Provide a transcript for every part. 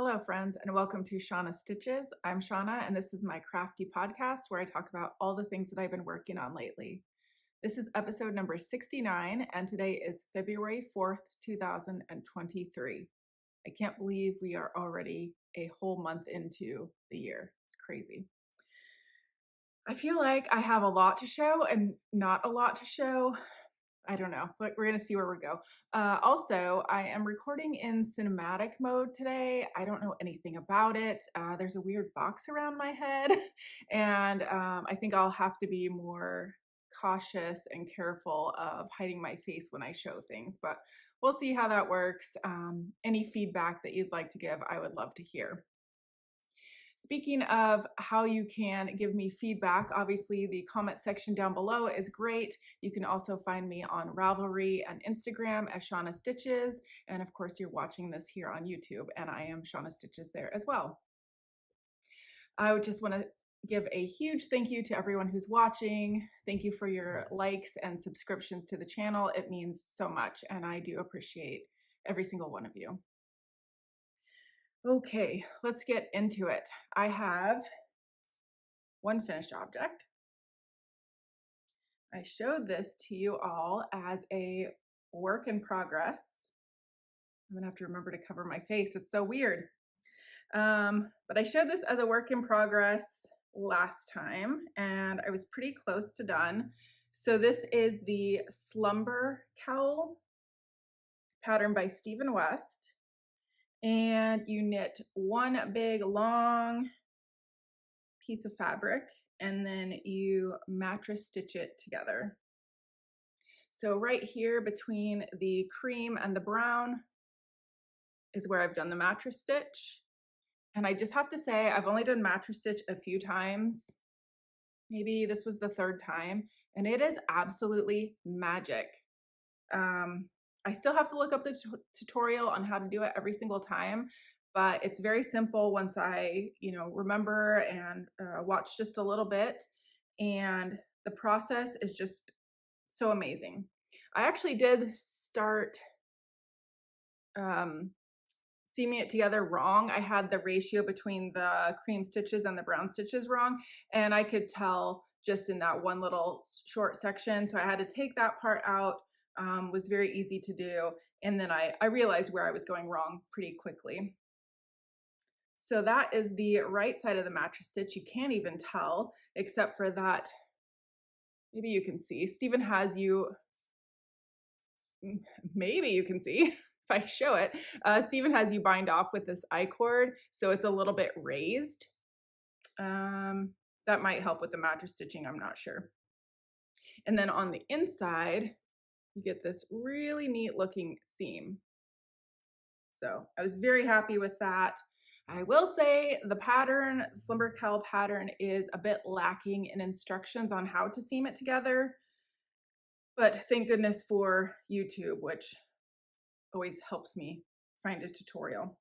Hello, friends, and welcome to Shauna Stitches. I'm Shauna, and this is my crafty podcast where I talk about all the things that I've been working on lately. This is episode number 69, and today is February 4th, 2023. I can't believe we are already a whole month into the year. It's crazy. I feel like I have a lot to show and not a lot to show. I don't know, but we're going to see where we go. Also, I am recording in cinematic mode today. I don't know anything about it. There's a weird box around my head, and I think I'll have to be more cautious and careful of hiding my face when I show things, but we'll see how that works. Any feedback that you'd like to give, I would love to hear. Speaking of how you can give me feedback, obviously the comment section down below is great. You can also find me on Ravelry and Instagram as Shauna Stitches. And of course, you're watching this here on YouTube, and I am Shauna Stitches there as well. I would just want to give a huge thank you to everyone who's watching. Thank you for your likes and subscriptions to the channel. It means so much, and I do appreciate every single one of you. Okay, let's get into it. I have one finished object. I showed this to you all as a work in progress. I'm gonna have to remember to cover my face. It's so weird. But I showed this as a work in progress last time, and I was pretty close to done. So this is the Slumber Cowl pattern by Stephen West. And you knit one big long piece of fabric, and then you mattress stitch it together. So right here between the cream and the brown is where I've done the mattress stitch. And I just have to say, I've only done mattress stitch a few times. Maybe this was the third time, and it is absolutely magic. I still have to look up the tutorial on how to do it every single time, but it's very simple once I, remember and watch just a little bit, and the process is just so amazing. I actually did start seaming it together wrong. I had the ratio between the cream stitches and the brown stitches wrong, and I could tell just in that one little short section, so I had to take that part out. Was very easy to do, and then I realized where I was going wrong pretty quickly. So that is the right side of the mattress stitch. You can't even tell, except for that, maybe you can see, Stephen has you, maybe you can see if I show it, Stephen has you bind off with this I-cord, so it's a little bit raised. That might help with the mattress stitching, I'm not sure. And then on the inside, you get this really neat looking seam. So I was very happy with that. I will say the pattern, the Slumber Cowl pattern, is a bit lacking in instructions on how to seam it together, but thank goodness for YouTube, which always helps me find a tutorial.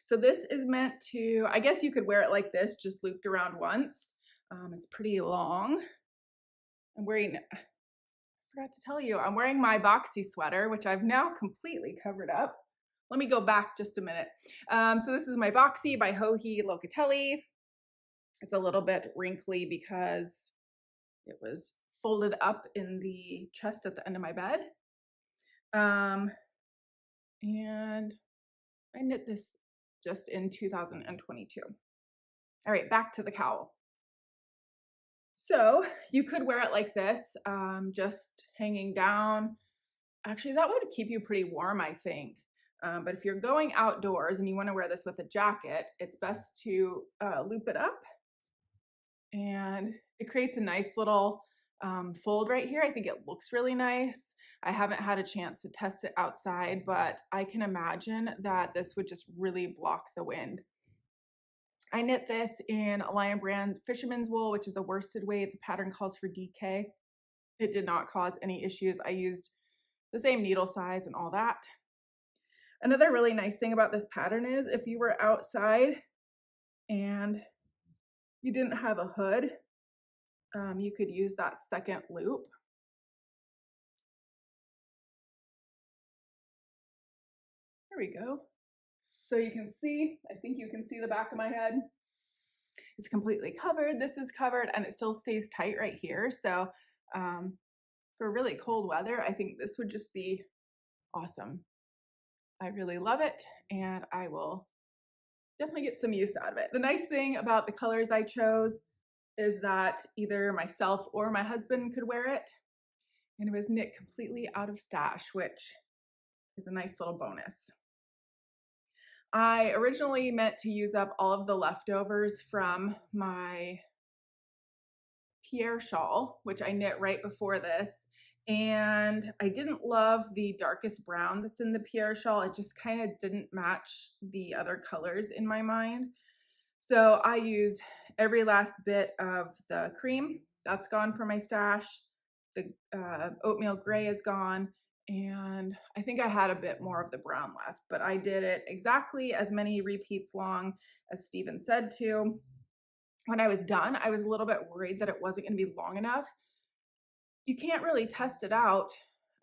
So this is meant to, I guess you could wear it like this, just looped around once. It's pretty long. I'm wearing, forgot to tell you, I'm wearing my Boxy sweater, which I've now completely covered up. Let me go back just a minute. So this is my Boxy by Locatelli. It's a little bit wrinkly because it was folded up in the chest at the end of my bed. And I knit this just in 2022. All right, back to the cowl. So you could wear it like this, just hanging down. Actually, that would keep you pretty warm, I think. But if you're going outdoors and you want to wear this with a jacket, it's best to loop it up. And it creates a nice little fold right here. I think it looks really nice. I haven't had a chance to test it outside, but I can imagine that this would just really block the wind. I knit this in Lion Brand Fisherman's Wool, which is a worsted weight. The pattern calls for DK. It did not cause any issues. I used the same needle size and all that. Another really nice thing about this pattern is if you were outside and you didn't have a hood, you could use that second loop. There we go. So you can see, I think you can see the back of my head. It's completely covered. This is covered and it still stays tight right here. So for really cold weather, I think this would just be awesome. I really love it and I will definitely get some use out of it. The nice thing about the colors I chose is that either myself or my husband could wear it, and it was knit completely out of stash, which is a nice little bonus. I originally meant to use up all of the leftovers from my Pierre shawl, which I knit right before this, and I didn't love the darkest brown that's in the Pierre shawl. It just kind of didn't match the other colors in my mind. So I used every last bit of the cream. That's gone from my stash. The oatmeal gray is gone. And I think I had a bit more of the brown left, but I did it exactly as many repeats long as Steven said to. When I was done, I was a little bit worried that it wasn't going to be long enough. You can't really test it out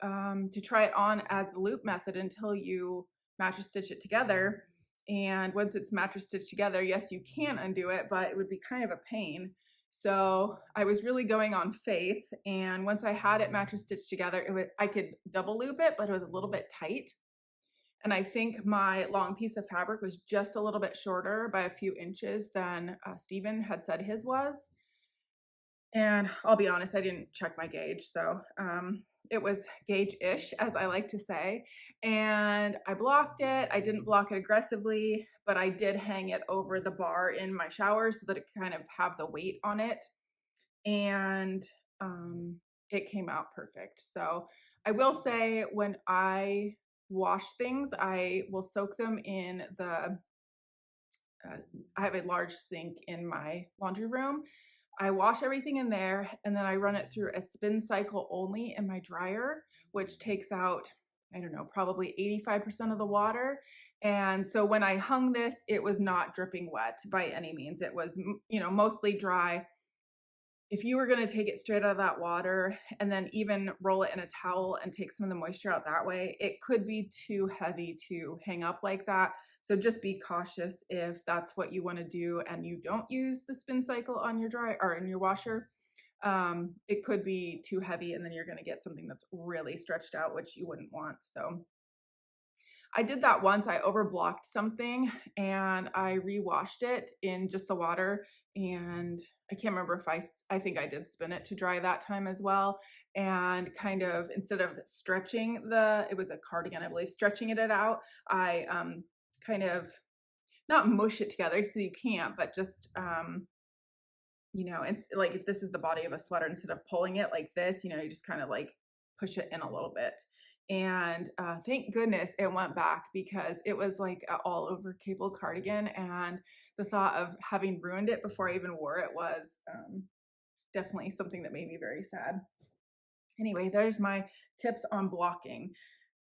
to try it on as the loop method until you mattress stitch it together. And once it's mattress stitched together, yes, you can undo it, but it would be kind of a pain. So I was really going on faith. And once I had it mattress stitched together, I could double loop it, but it was a little bit tight. And I think my long piece of fabric was just a little bit shorter by a few inches than Steven had said his was. And I'll be honest, I didn't check my gauge. So it was gauge-ish, as I like to say. And I blocked it. I didn't block it aggressively, but I did hang it over the bar in my shower so that it kind of have the weight on it. And it came out perfect. So I will say when I wash things, I will soak them in the, I have a large sink in my laundry room. I wash everything in there and then I run it through a spin cycle only in my dryer, which takes out, I don't know, probably 85% of the water. And so when I hung this, it was not dripping wet by any means. It was, mostly dry. If you were going to take it straight out of that water and then even roll it in a towel and take some of the moisture out that way, it could be too heavy to hang up like that. So just be cautious if that's what you want to do and you don't use the spin cycle on your dryer or in your washer. It could be too heavy and then you're going to get something that's really stretched out, which you wouldn't want. So I did that once. I overblocked something and I rewashed it in just the water, and I can't remember if I think I did spin it to dry that time as well. And kind of instead of stretching it was a cardigan, I believe, stretching it out, I kind of not mush it together so you can't, but just it's like if this is the body of a sweater, instead of pulling it like this, you just kind of like push it in a little bit. And thank goodness it went back, because it was like an all over cable cardigan, and the thought of having ruined it before I even wore it was definitely something that made me very sad. Anyway, there's my tips on blocking.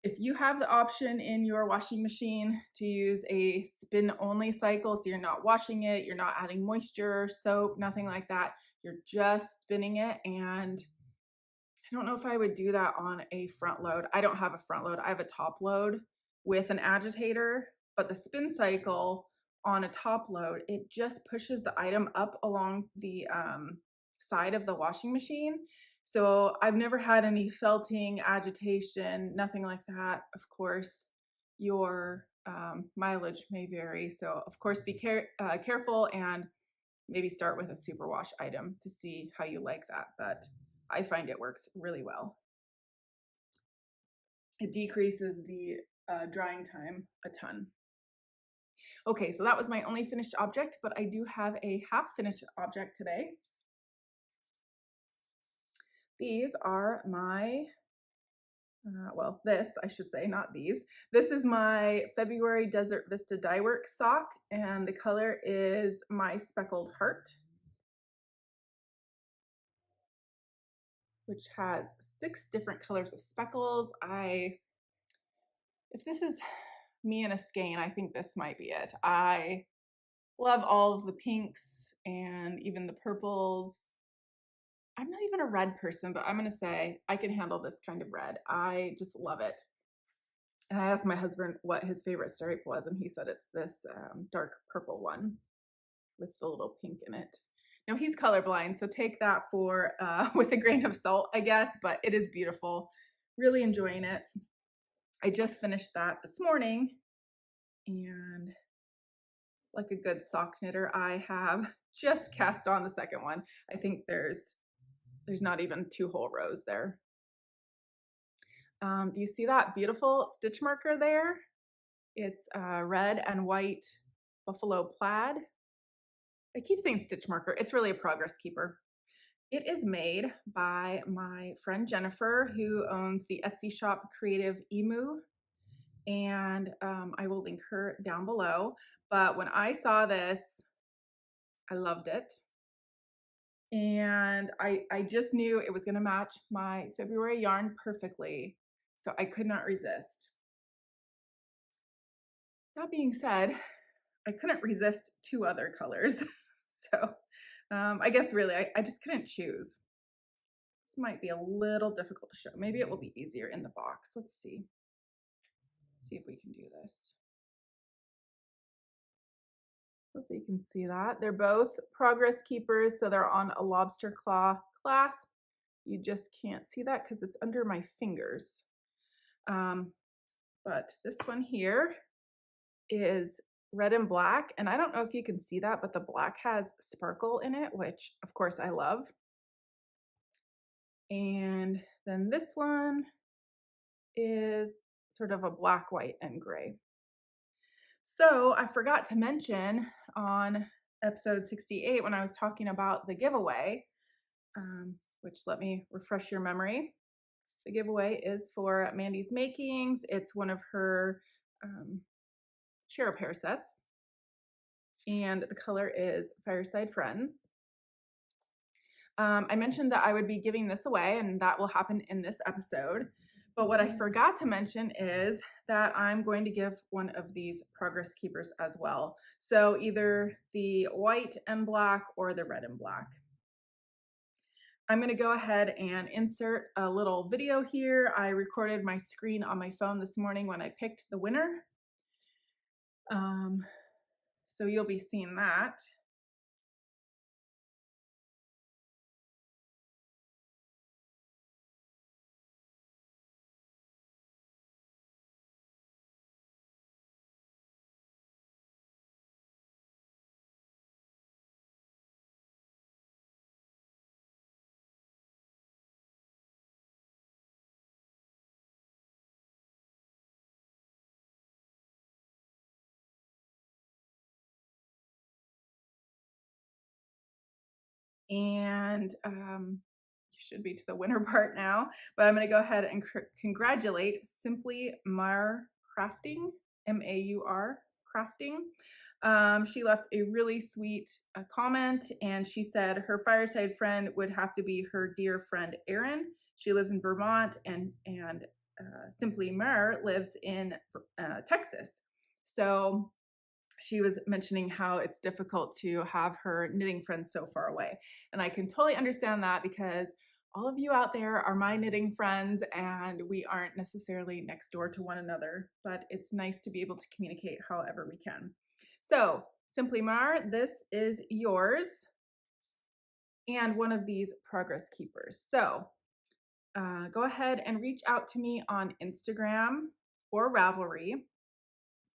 If you have the option in your washing machine to use a spin only cycle, so you're not washing it, you're not adding moisture, soap, nothing like that, you're just spinning it. And I don't know if I would do that on a front load. I don't have a front load. I have a top load with an agitator, but the spin cycle on a top load, it just pushes the item up along the side of the washing machine. So I've never had any felting, agitation, nothing like that. Of course, your mileage may vary. So of course, be careful and maybe start with a superwash item to see how you like that. But I find it works really well. It decreases the drying time a ton. Okay, so that was my only finished object, but I do have a half finished object today. These are my, this, I should say, not these. This is my February Desert Vista Dyeworks sock, and the color is my Speckled Heart, which has 6 different colors of speckles. If this is me in a skein, I think this might be it. I love all of the pinks and even the purples. I'm not even a red person, but I'm going to say I can handle this kind of red. I just love it. And I asked my husband what his favorite stripe was, and he said it's this dark purple one with the little pink in it. Now he's colorblind, so take that for with a grain of salt, I guess, but it is beautiful. Really enjoying it. I just finished that this morning, and like a good sock knitter, I have just cast on the second one. I think there's not even 2 whole rows there. Do you see that beautiful stitch marker there? It's red and white buffalo plaid. I keep saying stitch marker. It's really a progress keeper. It is made by my friend Jennifer, who owns the Etsy shop Creative Emu, and I will link her down below. But when I saw this, I loved it. And I just knew it was going to match my February yarn perfectly. So I could not resist. That being said, I couldn't resist 2 other colors. So I guess really I just couldn't choose. This might be a little difficult to show. Maybe it will be easier in the box. Let's see. Let's see if we can do this. Hopefully you can see that. They're both progress keepers, so they're on a lobster claw clasp. You just can't see that because it's under my fingers. But this one here is red and black, and I don't know if you can see that, but the black has sparkle in it, which of course I love. And then this one is sort of a black, white, and gray. So I forgot to mention on episode 68 when I was talking about the giveaway, which let me refresh your memory. The giveaway is for Mandy's Makings. It's one of her share a pair sets, and the color is Fireside Friends. I mentioned that I would be giving this away, and that will happen in this episode. But what I forgot to mention is that I'm going to give one of these progress keepers as well. So either the white and black or the red and black. I'm going to go ahead and insert a little video here. I recorded my screen on my phone this morning when I picked the winner. So you'll be seeing that. And you should be to the winner part now, but I'm going to go ahead and congratulate Simply Mar Crafting, M-A-U-R Crafting. She left a really sweet comment, and she said her fireside friend would have to be her dear friend Erin. She lives in Vermont, and Simply Mar lives in Texas. So she was mentioning how it's difficult to have her knitting friends so far away. And I can totally understand that, because all of you out there are my knitting friends, and we aren't necessarily next door to one another, but it's nice to be able to communicate however we can. So Simply Mar, this is yours, and one of these progress keepers. So go ahead and reach out to me on Instagram or Ravelry.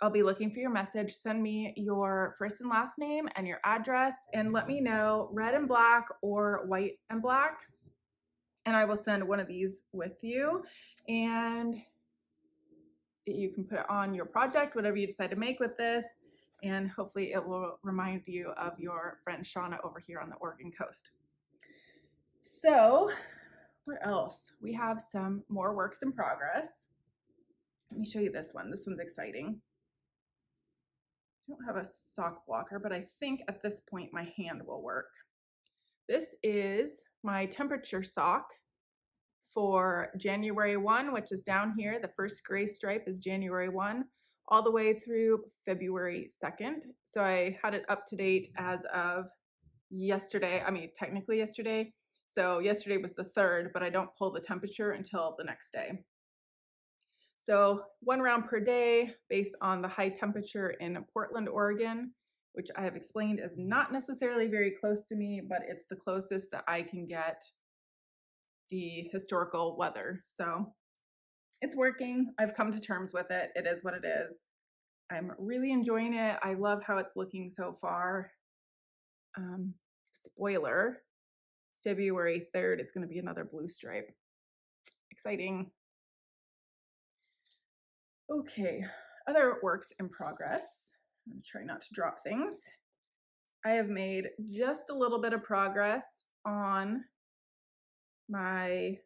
I'll be looking for your message. Send me your first and last name and your address, and let me know red and black or white and black, and I will send one of these with you, and you can put it on your project, whatever you decide to make with this, and hopefully it will remind you of your friend Shauna over here on the Oregon coast. So what else? We have some more works in progress. Let me show you this one. This one's exciting. I don't have a sock blocker, but I think at this point my hand will work. This is my temperature sock for January 1, which is down here. The first gray stripe is January 1, all the way through February 2nd. So I had it up to date as of yesterday. I mean, technically yesterday. So yesterday was the 3rd, but I don't pull the temperature until the next day. So 1 round per day based on the high temperature in Portland, Oregon, which I have explained is not necessarily very close to me, but it's the closest that I can get the historical weather. So it's working. I've come to terms with it. It is what it is. I'm really enjoying it. I love how it's looking so far. Spoiler, February 3rd, it's going to be another blue stripe. Exciting. Okay, other works in progress. I'm going to try not to drop things. I have made just a little bit of progress on my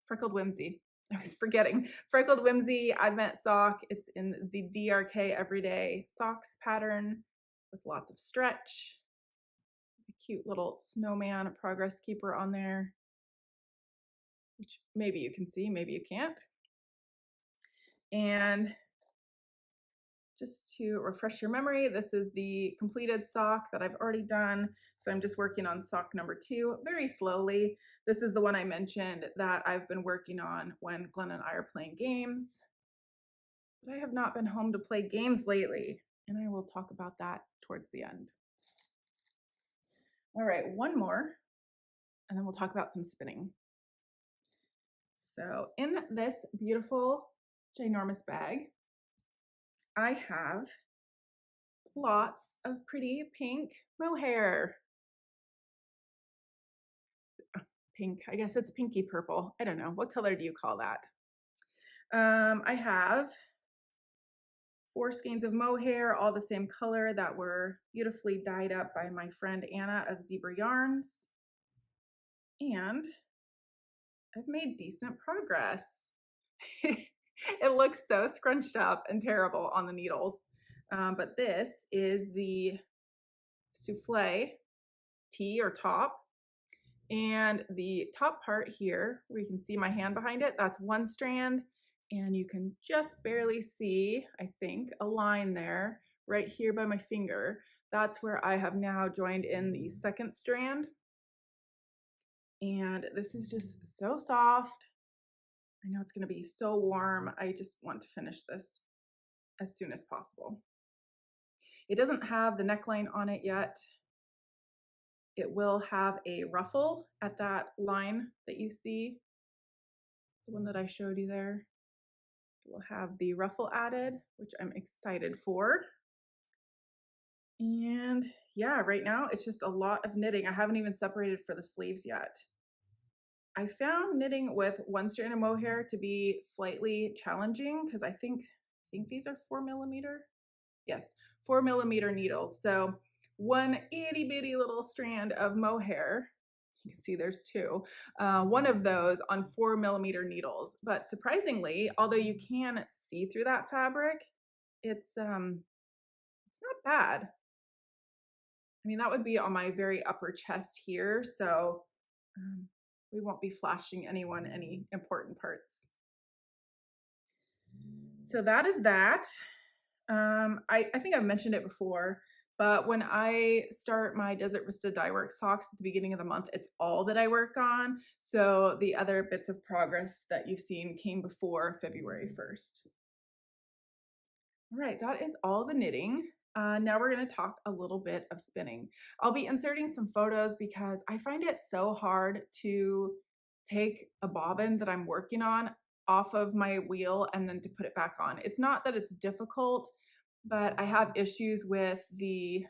Freckled Whimsy. I was forgetting. Freckled Whimsy Advent Sock. It's in the DRK Everyday Socks pattern with lots of stretch. A cute little snowman progress keeper on there, which maybe you can see, maybe you can't. And just to refresh your memory, this is the completed sock that I've already done. So I'm just working on sock number 2 very slowly. This is the one I mentioned that I've been working on when Glenn and I are playing games. But I have not been home to play games lately, and I will talk about that towards the end. All right, one more, and then we'll talk about some spinning. So in this beautiful, ginormous bag, I have lots of pretty pink mohair. Pink, I guess it's pinky purple. I don't know. What color do you call that? I have 4 skeins of mohair, all the same color, that were beautifully dyed up by my friend Anna of ZebraYarns. And I've made decent progress. It looks so scrunched up and terrible on the needles. But this is the Souffle tee or top. And the top part here, where you can see my hand behind it, that's 1 strand. And you can just barely see, I think, a line there right here by my finger. That's where I have now joined in the 2nd strand. And this is just so soft. I know it's going to be so warm. I just want to finish this as soon as possible. It doesn't have the neckline on it yet. It will have a ruffle at that line that you see, the one that I showed you there. It will have the ruffle added, which I'm excited for. And yeah, right now it's just a lot of knitting. I haven't even separated for the sleeves yet. I found knitting with 1 strand of mohair to be slightly challenging because I think these are 4mm. Yes, 4mm needles. So 1 itty bitty little strand of mohair, you can see there's 2, one of those on 4mm needles. But surprisingly, although you can see through that fabric, it's not bad. I mean, that would be on my very upper chest here, so we won't be flashing anyone any important parts. So that is that. I think I've mentioned it before, but when I start my Desert Vista Dyeworks socks at the beginning of the month, it's all that I work on. So the other bits of progress that you've seen came before February 1st. All right, that is all the knitting. Now we're going to talk a little bit of spinning. I'll be inserting some photos because I find it so hard to take a bobbin that I'm working on off of my wheel and then to put it back on. It's not that it's difficult, but I have issues with the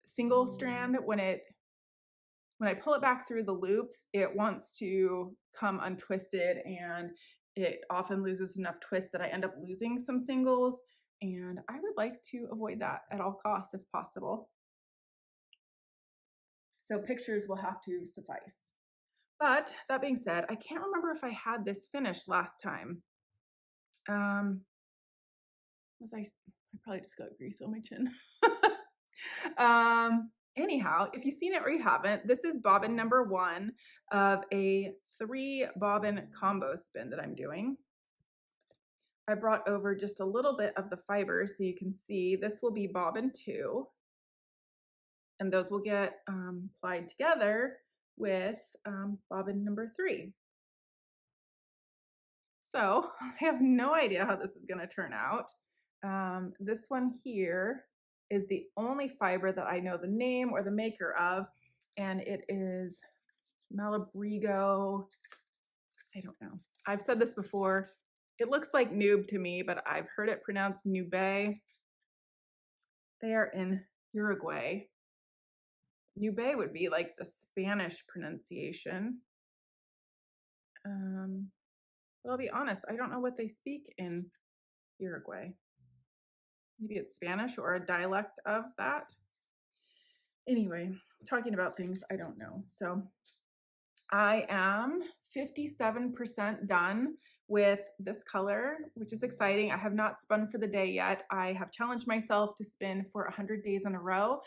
single strand. When I pull it back through the loops, it wants to come untwisted, and it often loses enough twist that I end up losing some singles. And I would like to avoid that at all costs if possible. So pictures will have to suffice. But that being said, I can't remember if I had this finished last time. I probably just got grease on my chin. Anyhow, if you've seen it or you haven't, this is bobbin number 1 of a 3 bobbin combo spin that I'm doing. I brought over just a little bit of the fiber so you can see this will be bobbin 2, and those will get plied together with bobbin number 3. So I have no idea how this is going to turn out. This one here is the only fiber that I know the name or the maker of, and it is Malabrigo. I don't know. I've said this before. It looks like noob to me, but I've heard it pronounced nube. They are in Uruguay. Nube would be like the Spanish pronunciation. But I'll be honest, I don't know what they speak in Uruguay. Maybe it's Spanish or a dialect of that. Anyway, talking about things I don't know. So I am 57% done with this color, which is exciting. I have not spun for the day yet. I have challenged myself to spin for 100 days in a row,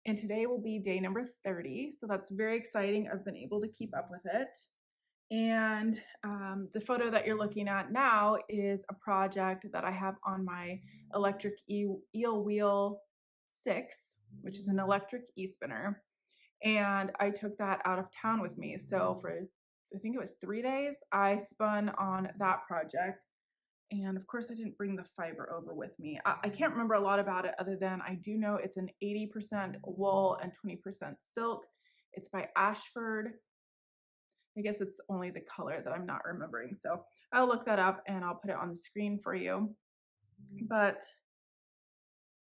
and today will be day number 30. So that's very exciting. I've been able to keep up with it. And the photo that you're looking at now is a project that I have on my electric eel wheel 6, which is an electric e-spinner. And I took that out of town with me. So for, I think it was 3 days, I spun on that project. And of course I didn't bring the fiber over with me. I can't remember a lot about it other than I do know it's an 80% wool and 20% silk. It's by Ashford. I guess it's only the color that I'm not remembering. So I'll look that up and I'll put it on the screen for you. But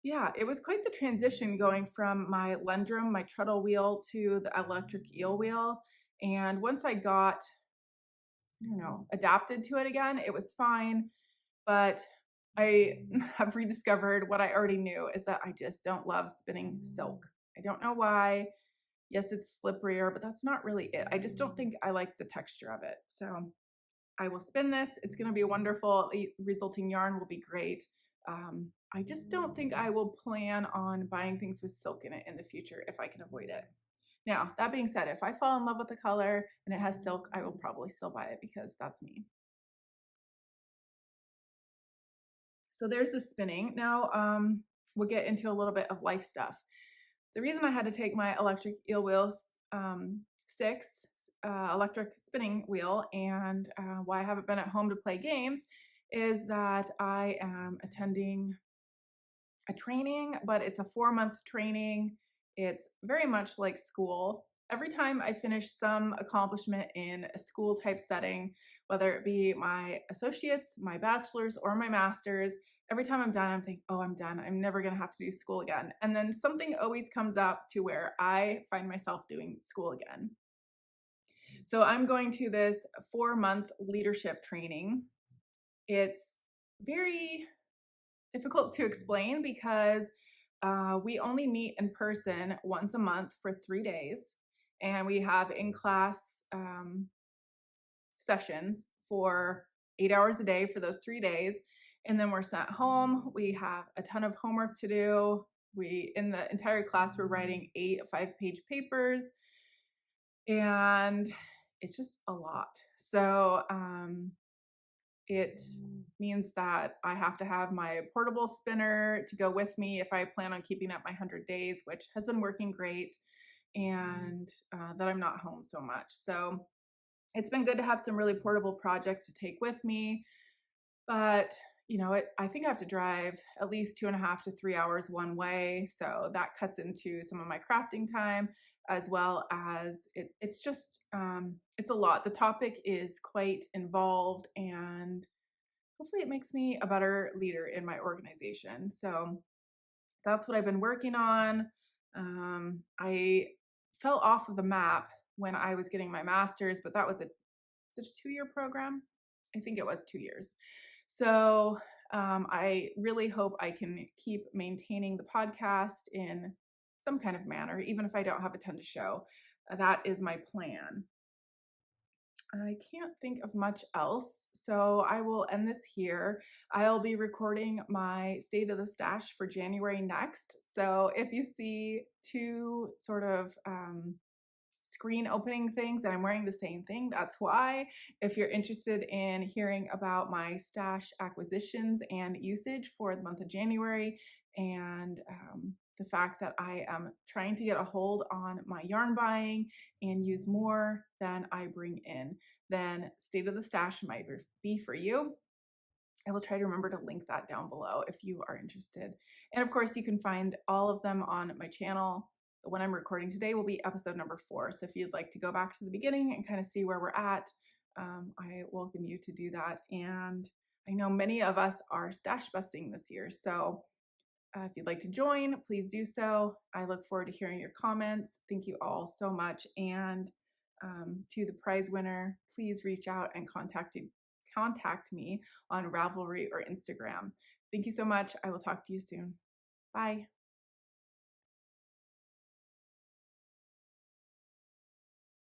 yeah, it was quite the transition going from my Lendrum, my treadle wheel, to the electric eel wheel. And once I got, adapted to it again, it was fine. But I have rediscovered what I already knew, is that I just don't love spinning silk. I don't know why. Yes, it's slipperier, but that's not really it. I just don't think I like the texture of it. So I will spin this. It's going to be wonderful. The resulting yarn will be great. I just don't think I will plan on buying things with silk in it in the future if I can avoid it. Now, that being said, if I fall in love with the color and it has silk, I will probably still buy it because that's me. So there's the spinning. Now, we'll get into a little bit of life stuff. The reason I had to take my electric eel wheels 6 electric spinning wheel and why I haven't been at home to play games is that I am attending a training, but it's a 4-month training. It's very much like school. Every time I finish some accomplishment in a school type setting, whether it be my associates, my bachelor's, or my master's, every time I'm done, I'm thinking, oh, I'm done. I'm never going to have to do school again. And then something always comes up to where I find myself doing school again. So I'm going to this 4-month leadership training. It's very difficult to explain because we only meet in person once a month for 3 days. And we have in-class sessions for 8 hours a day for those 3 days. And then we're sent home. We have a ton of homework to do. In the entire class, we're writing 8 5-page papers. And it's just a lot. So it means that I have to have my portable spinner to go with me if I plan on keeping up my 100 days, which has been working great, and that I'm not home so much. So it's been good to have some really portable projects to take with me. But, I think I have to drive at least 2.5 to 3 hours one way. So that cuts into some of my crafting time, as well as it's just, it's a lot. The topic is quite involved, and hopefully it makes me a better leader in my organization. So that's what I've been working on. I fell off of the map when I was getting my master's, but that was a 2-year program? I think it was 2 years. So I really hope I can keep maintaining the podcast in some kind of manner, even if I don't have a ton to show. That is my plan. I can't think of much else, so I will end this here. I'll be recording my State of the Stash for January next. So if you see 2 sort of screen opening things and I'm wearing the same thing, that's why. If you're interested in hearing about my stash acquisitions and usage for the month of January, and the fact that I am trying to get a hold on my yarn buying and use more than I bring in, then State of the Stash might be for you. I will try to remember to link that down below if you are interested. And of course, you can find all of them on my channel. The one I'm recording today will be episode number 4. So if you'd like to go back to the beginning and kind of see where we're at, I welcome you to do that. And I know many of us are stash busting this year. So if you'd like to join, please do so. I look forward to hearing your comments. Thank you all so much. And to the prize winner, please reach out and contact me on Ravelry or Instagram. Thank you so much. I will talk to you soon. Bye.